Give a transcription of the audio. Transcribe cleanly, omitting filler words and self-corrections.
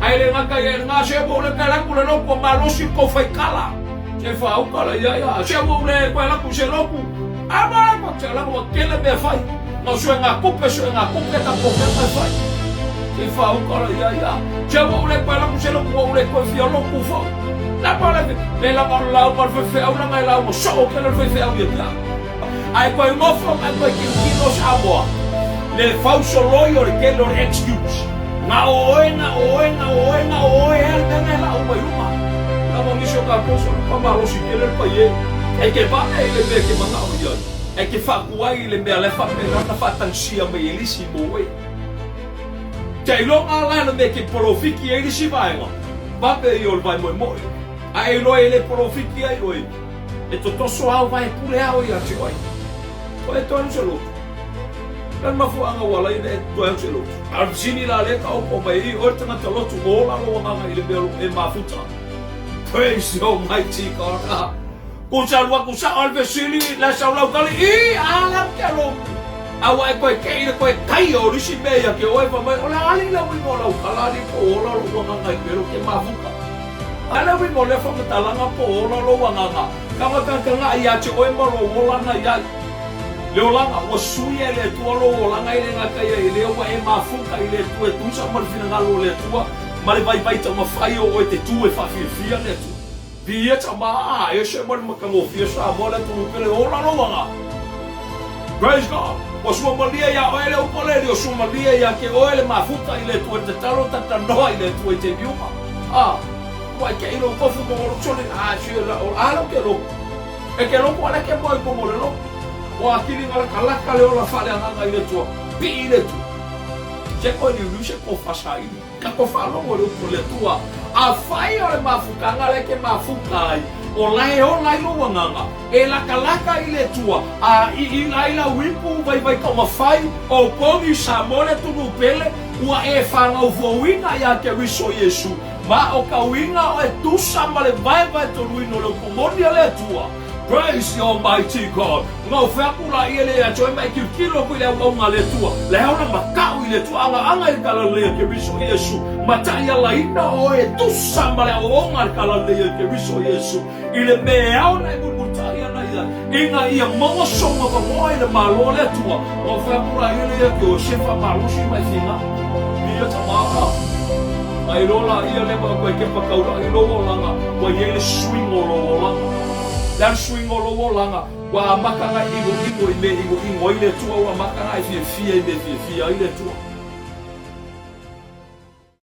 ai le ngaka ye nga se mo le kala ku le no ko malosi ko fai kala se fa u kala ya se mo le ko la ku se lo ku ama ko se la mo ke le be fai no so nga ku pe so nga ku ke ta ko ke fai se fa u kala ya se mo le ko la ku se lo ku le ko fi lo ku fo la pala le la par la par fe au la mai la mo so ke le fe au ya ai ko mo fo ai ko ki no sa bo le falso lawyer que lo excuse na oena al canela o bayuma na mo misho ka koso pa malo si kele pa ye e ke ba ele be ke manga o yo e ke fa kuai le be ale fa me na fa tan sia me elisi mo we te lo ala le be ke profiki elisi vai mo ba be yo vai mo mo ai lo ele profiki ai oi e to so au vai pure au ya ti oi o e to no se lo kan mafuanga wala ina to el selo ar sini la le ka o mai o tana tolo tu bola lo nga ile belo e mafuta praise almighty god ko sa lua ko sa alve sili la sa la kali I alam ke lo awa ko ke ina ko kai o risi me ya ke o e fa mai o la ali la wi mo la kala ni ko lo nga ile ke mafuta ala wi mo le fa talanga po lo nga kama ka ia che o e mo lo wala na ya leolanga o suia le tua lo langa ile ngaka ile le wa e mafuka ile tu e tu sa mal fina ngalo le tua mali vai ta mafai o te tu e fa fia le tu via ta ma e se mal makango fia sa bola tu ke le ola lo nga praise god o su malia ya o ele o pole o su malia ya ke o ele mafuka ile tu te talo ta no ile tu te biuma wa ke ilo ko fu mo chole se la o ala ke lo e ke lo ko ala ke boy ko mo le lo o akili ngala kalaka le ola fale anga ile tua pi ile tu se ko ni lu se ko fasai ka ko falo mo le tua a fai o le mafuka ngale ke mafuka o lai lo nganga e la kalaka ile tua a ila wipu vai ka mafai o pogi sa mole tu no pele ua e fanga o voinga ya ke riso Yesu ma o ka winga o e tu sa male vai to luino le komoni le tua. Praise the Almighty God. Ngau whakura i ele a joe mai ki kilo ko le au ngale tua. Le hauna makau i le tua anga i kala lea ke riso Yesu. Matai ala ina o e tu sambale o onga i kala lea ke riso Yesu. I le me au na i mumutai ana ia. Inga ia mawa songa ka moa i le malo le tua. O whakura i ele a ke o sefa malusi mai whina. Ia tamaha. Ai rola ia le ma koe ke pakaura i logo langa. Koe i ele swing o logo langa. Dan swing o logo langa wa makanga igo i me igo i le tua wa makanga i fia i le tua